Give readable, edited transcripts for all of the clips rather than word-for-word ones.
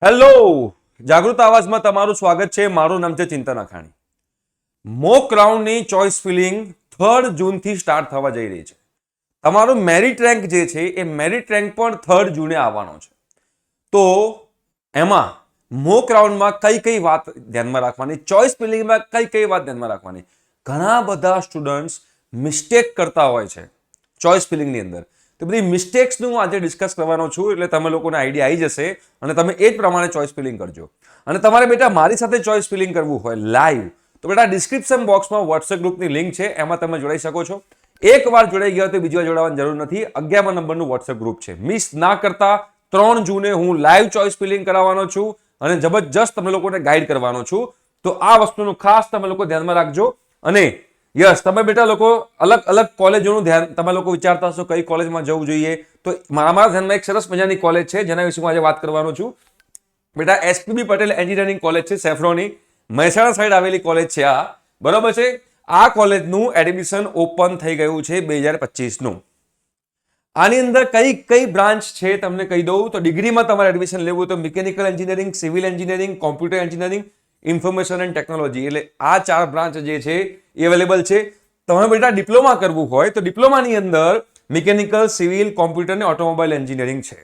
Hello, જાગૃત આવાજમાં તમારું સ્વાગત છે. મારું નામ છે ચિંતન અખાણી. મોક રાઉન્ડની ચોઇસ ફિલિંગ 3 જૂનથી સ્ટાર્ટ થવા જઈ રહી છે. તમારું મેરિટ રેન્ક જે છે એ મેરિટ રેન્ક પણ 3 જૂને આવવાનો છે. તો એમાં મોક રાઉન્ડમાં કઈ વાત ધ્યાનમાં રાખવાની, ચોઇસ ફિલિંગમાં કઈ વાત ધ્યાનમાં રાખવાની. ઘણા બધા સ્ટુડન્ટ્સ મિસ્ટેક કરતા હોય છે ચોઇસ ફિલિંગની અંદર. તો બધી મિસ્ટેક્સનું હું આજે ડિસ્કસ કરવાનો છું, એટલે તમે લોકોને આઈડિયા આવી જશે અને તમે એ જ પ્રમાણે ચોઇસ ફિલિંગ કરજો. અને તમારે બેટા મારી સાથે ચોઇસ ફિલિંગ કરવું હોય લાઈવ, તો બેટા ડિસ્ક્રિપ્શન બોક્સમાં વોટ્સએપ ગ્રુપની લિંક છે, એમાં તમે જોડાઈ શકો છો. એકવાર જોડાઈ ગયા તો બીજી વાર જોડાવાની જરૂર નથી. 11મા નંબરનું વોટ્સએપ ગ્રુપ છે. મિસ ના કરતા. 3 જૂને હું લાઈવ ચોઇસ ફિલિંગ કરાવવાનો છું અને જબરજસ્ત તમે લોકોને ગાઈડ કરવાનો છું. તો આ વસ્તુનું ખાસ તમે લોકો ધ્યાનમાં રાખજો. અને યસ, તમે બેટા લોકો અલગ અલગ કોલેજોનું ધ્યાન, તમે લોકો વિચારતા હશો કઈ કોલેજમાં જવું જોઈએ. તો મારા ધ્યાનમાં એક સરસ મજાની કોલેજ છે જેના વિશે હું આજે વાત કરવાનો છું. બેટા એસપીબી પટેલ એન્જિનિયરિંગ કોલેજ છે, સેફ્રોની મહેસાણા સાઈડ આવેલી કોલેજ છે આ. બરોબર છે. આ કોલેજનું એડમિશન ઓપન થઈ ગયું છે 2025નું. આની અંદર કઈ બ્રાન્ચ છે તમને કહી દઉં. તો ડિગ્રીમાં તમારે એડમિશન લેવું હોય તો mechanical engineering, civil engineering, computer engineering, information and technology, એટલે આ 4 બ્રાન્ચ જે છે એ અવેલેબલ છે. તમે બેટા ડિપ્લોમા કરવું હોય તો ડિપ્લોમાની અંદર મિકેનિકલ, સિવિલ, કોમ્પ્યુટર અને ઓટોમોબાઈલ એન્જિનિયરિંગ છે.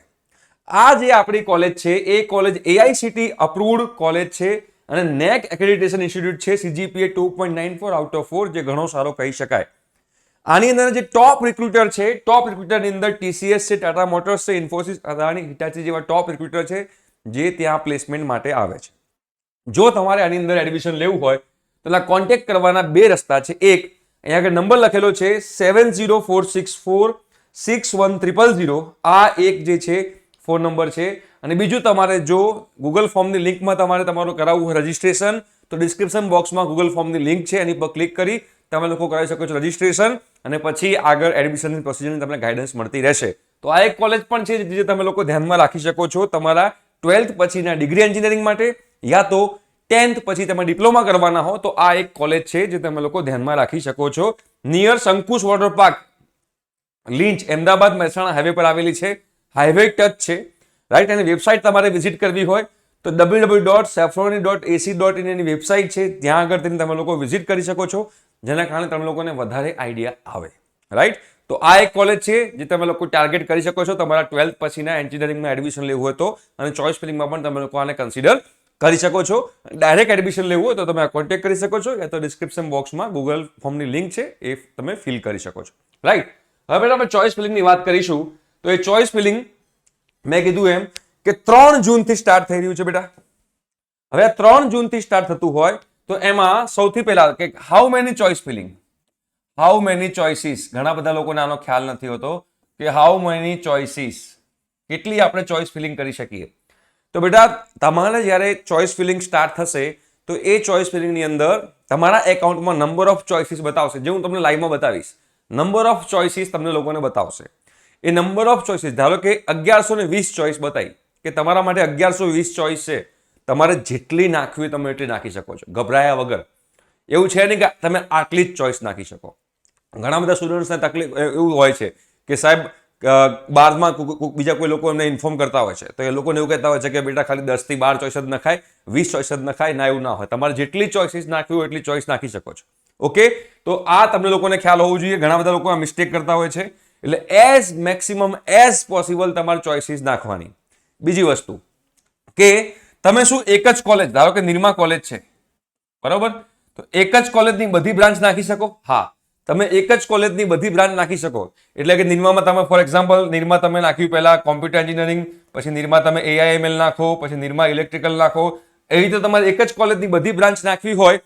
આ જે આપણી કોલેજ છે એ કોલેજ એઆઈસીટી અપ્રુવડ કોલેજ છે અને નેક એક્રેડિટેશન ઇન્સ્ટિટ્યૂટ છે. સીજીપીએ 2.94 આઉટ ઓફ 4, જે ઘણો સારો કહી શકાય. આની અંદર જે ટોપ રિક્રુટર છે, ટોપ રિક્રુટરની અંદર ટીસીએસ છે, ટાટા મોટર્સ છે, ઇન્ફોસિસ, અદાણી, હિટાચી જેવા ટોપ રિક્રુટર છે જે ત્યાં પ્લેસમેન્ટ માટે આવે છે. જો તમારે આની અંદર એડમિશન લેવું હોય તો કોન્ટેક્ટ કરવાના 2 રસ્તા છે. એક, અહીંયા આગળ નંબર લખેલો છે 7046461000. આ એક જે છે ફોન નંબર છે. અને બીજું, તમારે જો ગૂગલ ફોર્મની લિંકમાં તમારે તમારું કરાવવું હોય રજીસ્ટ્રેશન, તો ડિસ્ક્રિપ્શન બોક્સમાં ગૂગલ ફોર્મની લિંક છે, એની પર ક્લિક કરી તમે લોકો કરાવી શકો છો રજીસ્ટ્રેશન, અને પછી આગળ એડમિશનની પ્રોસિજરની તમને ગાઈડન્સ મળતી રહેશે. તો આ એક કોલેજ પણ છે જે તમે લોકો ધ્યાનમાં રાખી શકો છો તમારા 12th પછીના ડિગ્રી એન્જિનિયરિંગ માટે, યા તો 10th પછી તમે ડિપ્લોમા કરવાના હો તો આ એક કોલેજ છે જે તમે લોકો ધ્યાનમાં રાખી શકો છો. Near Shankus water park, Linch, Ahmedabad Mehsana highway પર આવેલી છે. હાઈવે ટચ છે, રાઈટ. એની વેબસાઇટ તમારે વિઝિટ કરવી હોય તો www.saffroni.ac.in એની વેબસાઇટ છે, ત્યાં આગળ તમે લોકો વિઝિટ કરી શકો છો, જેના કારણે તમે લોકોને વધારે આઈડિયા આવે, રાઈટ. તો આ એક કોલેજ છે જે તમે લોકો ટાર્ગેટ કરી શકો છો તમારા 12th પછીના એન્જિનિયરિંગમાં એડમિશન લેવું હોય તો. અને ચોઇસ ફિલિંગમાં પણ તમે લોકો આને કન્સિડર કરી શકો છો. ડાયરેક્ટ એડમિશન લેવું હોય તો તમે કોન્ટેક્ટ કરી શકો છો, યા તો ડિસ્ક્રિપ્શન બોક્સમાં ગૂગલ ફોર્મની લિંક છે, એ તમે ફિલ કરી શકો છો, રાઈટ. હવે આપણે ચોઇસ ફિલિંગની વાત કરીશું. તો એ ચોઇસ ફિલિંગ મેં કીધું એમ કે 3 જૂનથી સ્ટાર્ટ થઈ રહ્યું છે બેટા. હવે 3 જૂનથી સ્ટાર્ટ થતું હોય તો એમાં સૌથી પહેલા કે how many choice feeling, how many choices. ઘણા બધા લોકોને આનો ખ્યાલ નથી હોતો કે હાઉ મેની ચોઇસીસ, કેટલી આપણે ચોઇસ ફિલિંગ કરી શકીએ. તો બેટા તમારે જ્યારે ચોઇસ ફિલિંગ સ્ટાર્ટ થશે તો એ ચોઇસ ફિલિંગની અંદર તમારા એકાઉન્ટમાં નંબર ઓફ ચોઇસીસ બતાવશે, જે હું તમને લાઈવમાં બતાવીશ. નંબર ઓફ ચોઇસીસ તમને લોકોને બતાવશે. એ નંબર ઓફ ચોઇસીસ, ધારો કે 1120 ચોઇસ બતાવી કે તમારા માટે 1120 ચોઇસ છે, તમારે જેટલી નાખવી હોય તમે એટલી નાખી શકો છો ગભરાયા વગર. એવું છે નહીં કે તમે આટલી જ ચોઇસ નાખી શકો. ઘણા બધા સ્ટુડન્ટ્સને તકલીફ એવું હોય છે કે સાહેબ 12માં બીજા કોઈ લોકો એમને ઇન્ફોર્મ કરતા હોય છે તો એ લોકોને એવું કહેતા હોય છે કે બેટા ખાલી 10 થી 12 ચોઇસ જ નખાય, 20 ચોઇસ જ નખાય. ના, એવું ના હોય. તમારે જેટલી ચોઇસીસ નાખવી હોય એટલી ચોઇસ નાખી શકો છો. ઓકે, તો આ તમને લોકોને ખ્યાલ હોવું જોઈએ. ઘણા બધા લોકો આ મિસ્ટેક કરતા હોય છે. એટલે એઝ મેક્સિમમ એઝ પોસિબલ તમારે ચોઇસીસ નાખવાની. બીજી વસ્તુ કે તમે શું એક જ કોલેજ, ધારો કે નિરમા કોલેજ છે, બરોબર, તો એક જ કોલેજની બધી બ્રાન્ચ નાખી શકો? હા, તમે એક જ કોલેજની બધી બ્રાન્ચ નાખી શકો. એટલે કે નિરમામાં તમે ફોર એક્ઝામ્પલ નિરમા તમે નાખ્યું પહેલા કોમ્પ્યુટર એન્જિનિયરિંગ, પછી નિરમા તમે એઆઈએમએલ નાખો, પછી નિરમા ઇલેક્ટ્રિકલ નાખો. એવી રીતે તમારે એક જ કોલેજની બધી બ્રાન્ચ નાખવી હોય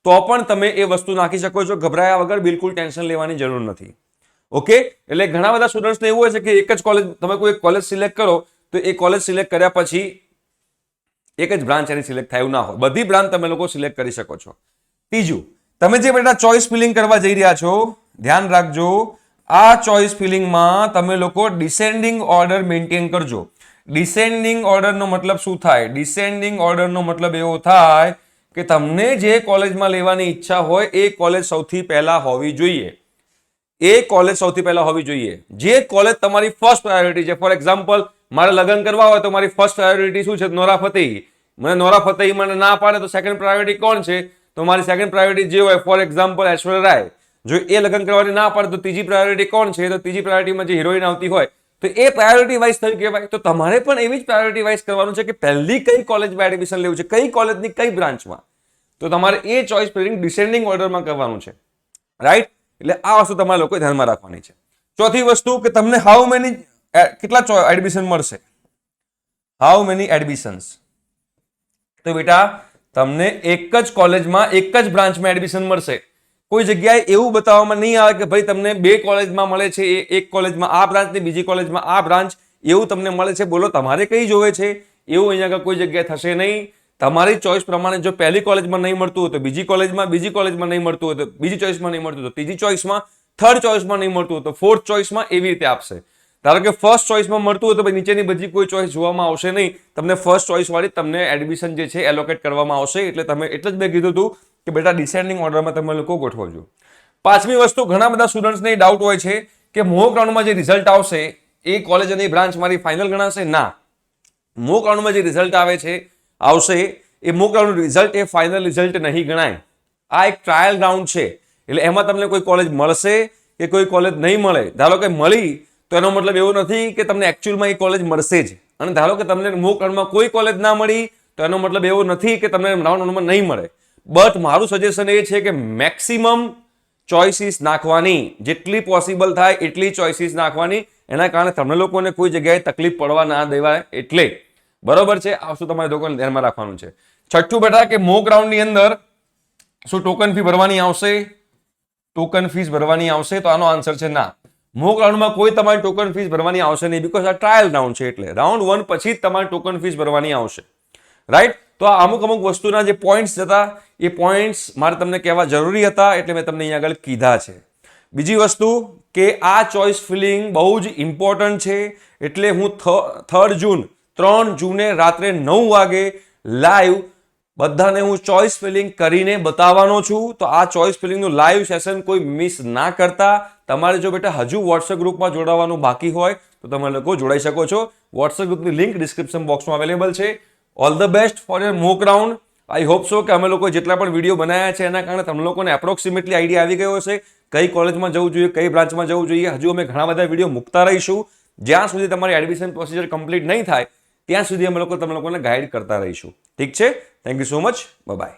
તો પણ તમે એ વસ્તુ નાખી શકો છો ગભરાયા વગર. બિલકુલ ટેન્શન લેવાની જરૂર નથી. ઓકે, એટલે ઘણા બધા સ્ટુડન્ટ્સને એવું હોય છે કે એક જ કોલેજ, તમે કોઈ એક કોલેજ સિલેક્ટ કરો તો એ કોલેજ સિલેક્ટ કર્યા પછી એક જ બ્રાન્ચ એની સિલેક્ટ થાય એવું ના હોય. બધી બ્રાન્ચ તમે લોકો સિલેક્ટ કરી શકો છો. ત્રીજું, તમે જે બેટા ચોઇસ ફિલિંગ કરવા જઈ રહ્યા છો, ધ્યાન રાખજો આ ચોઇસ ફિલિંગમાં તમે લોકો ડિસેન્ડિંગ ઓર્ડર મેન્ટેન કરજો. ડિસેન્ડિંગ ઓર્ડરનો મતલબ શું થાય? ડિસેન્ડિંગ ઓર્ડરનો મતલબ એવો થાય કે તમને જે કોલેજમાં લેવાની ઈચ્છા હોય એ કોલેજ સૌથી પહેલા હોવી જોઈએ. એ કોલેજ સૌથી પહેલા હોવી જોઈએ. જે કોલેજ તમારી ફર્સ્ટ પ્રાયોરિટી છે, ફોર એક્ઝામ્પલ મારે લગ્ન કરવા હોય તો મારી ફર્સ્ટ પ્રાયોરિટી શું છે? Nora Fatehi. મને નોરા ફતેહી મને ના પાડે તો સેકન્ડ પ્રાયોરિટી કોણ છે? તો મારી સેકન્ડ પ્રાયોરિટી જે હોય, ફોર એક્ઝામ્પલ ઐશ્વર્યા રાય, જો એ લગ્ન કરવાની ના પાડે તો ત્રીજી પ્રાયોરિટી કોણ છે? તો ત્રીજી પ્રાયોરિટીમાં જે હિરોઈન આવતી હોય તો એ પ્રાયોરિટી વાઇઝ થયું કહેવાય. તો તમારે પણ એવી જ પ્રાયોરિટી વાઇઝ કરવાનું છે કે પહેલી કઈ કોલેજમાં એડમિશન લેવું છે, કઈ કોલેજની કઈ બ્રાન્ચમાં. તો તમારે એ ચોઇસ ફિલિંગ ડિસેન્ડિંગ ઓર્ડરમાં કરવાનું છે, રાઈટ? એટલે આ વસ્તુ તમારે લોકોએ ધ્યાનમાં રાખવાની છે. ચોથી વસ્તુ કે તમને હાઉ મેની કેટલા એડમિશન મળશે? How many admissions? તો બેટા તમને એક જ કોલેજમાં એક જ બ્રાન્ચમાં એડમિશન મળશે. કોઈ જગ્યાએ એવું બતાવવામાં નહીં આવે કે ભાઈ તમને 2 કોલેજમાં મળે છે, એક કોલેજમાં આ બ્રાન્ચ ને બીજી કોલેજમાં આ બ્રાન્ચ, એવું તમને મળે છે. બોલો તમારે કઈ જોવે છે? એવું અહીંયા આગળ કોઈ જગ્યાએ થશે નહીં. તમારી ચોઇસ પ્રમાણે જો પહેલી કોલેજમાં નહીં મળતું હોય તો બીજી કોલેજમાં, બીજી કોલેજમાં નહીં મળતું હોય તો બીજી ચોઇસમાં નહીં મળતું તો ત્રીજી ચોઇસમાં, થર્ડ ચોઇસમાં નહીં મળતું હોય તો ફોર્થ ચોઇસમાં, એવી રીતે આપશે. ધારો કે ફર્સ્ટ ચોઇસમાં મળતું હોય તો નીચેની બધી કોઈ ચોઇસ જોવામાં આવશે નહીં. તમને ફર્સ્ટ ચોઇસ વાળી તમને એડમિશન જે છે એલોકેટ કરવામાં આવશે. એટલે તમે એટલે જ મેં કીધું હતું કે બેટા ડિસેન્ડિંગ ઓર્ડરમાં તમે લોકો ગોઠવજો. પાંચમી વસ્તુ, ઘણા બધા સ્ટુડન્ટ્સને ડાઉટ હોય છે કે મોક રાઉન્ડમાં જે રિઝલ્ટ આવશે એ કોલેજ અને બ્રાન્ચ મારી ફાઇનલ ગણાશે. ના, મોક રાઉન્ડમાં જે રિઝલ્ટ આવશે એ મોક રાઉન્ડ રિઝલ્ટ એ ફાઇનલ રિઝલ્ટ નહીં ગણાય. આ એક ટ્રાયલ રાઉન્ડ છે. એટલે એમાં તમને કોઈ કોલેજ મળશે કે કોઈ કોલેજ નહીં મળે. ધારો કે મળી તો એનો મતલબ એવો નથી કે તમને એકચ્યુઅલમાં એ કોલેજ મળશે જ. અને ધારો કે તમને મોક રાઉન્ડમાં કોઈ કોલેજ ના મળી તો એનો મતલબ એવો નથી કે તમને રાઉન્ડ વનમાં નહીં મળે. બટ મારું સજેશન એ છે કે મેક્સિમમ ચોઇસીસ નાખવાની, જેટલી પોસિબલ થાય એટલી ચોઇસીસ નાખવાની. એના કારણે તમને લોકોને કોઈ જગ્યાએ તકલીફ પડવા ના દેવાય. એટલે બરોબર છે, આ વસ્તુ તમારે લોકોને ધ્યાનમાં રાખવાનું છે. છઠ્ઠું બેટા કે મોક રાઉન્ડની અંદર શું ટોકન ફી ભરવાની આવશે? ટોકન ફીસ ભરવાની આવશે? તો આનો આન્સર છે ના. મોક રાઉન્ડમાં કોઈ તમારી ટોકન ફીસ ભરવાની આવશે નહીં, બીકોઝ આ ટ્રાયલ રાઉન્ડ છે. એટલે રાઉન્ડ 1 પછી જ તમારી ટોકન ફીસ ભરવાની આવશે, રાઈટ? તો આ અમુક વસ્તુના જે પોઈન્ટ્સ હતા એ પોઈન્ટ્સ મારે તમને કહેવા જરૂરી હતા, એટલે મેં તમને અહીંયા આગળ કીધા છે. બીજી વસ્તુ કે આ ચોઇસ ફિલિંગ બહુ જ ઇમ્પોર્ટન્ટ છે. એટલે હું 3 જૂને રાત્રે 9 વાગે લાઈવ બધાને હું ચોઇસ ફિલિંગ કરીને બતાવવાનો છું. તો આ ચોઇસ ફિલિંગનું લાઈવ સેશન કોઈ મિસ ના કરતા. તમારે જો બેટા હજુ વોટ્સએપ ગ્રુપમાં જોડાવાનું બાકી હોય તો તમે લોકો જોડાઈ શકો છો. વોટ્સએપ ગ્રુપની લિંક ડિસ્ક્રિપ્શન બોક્સમાં અવેલેબલ છે. All the best for your mock round. I hope so કે અમે લોકો જેટલા પણ વિડીયો બનાવ્યા છે એના કારણે તમને લોકોને એપ્રોક્સિમેટલી આઈડિયા આવી ગયો હશે કઈ કોલેજમાં જવું જોઈએ, કઈ બ્રાન્ચમાં જવું જોઈએ. હજુ અમે ઘણા બધા વિડીયો મૂકતા રહીશું. જ્યાં સુધી તમારી એડમિશન પ્રોસિજર કમ્પ્લીટ નહીં થાય ત્યાં સુધી અમે લોકો તમને લોકોને ગાઈડ કરતા રહીશું. ઠીક છે? Thank you so much. By.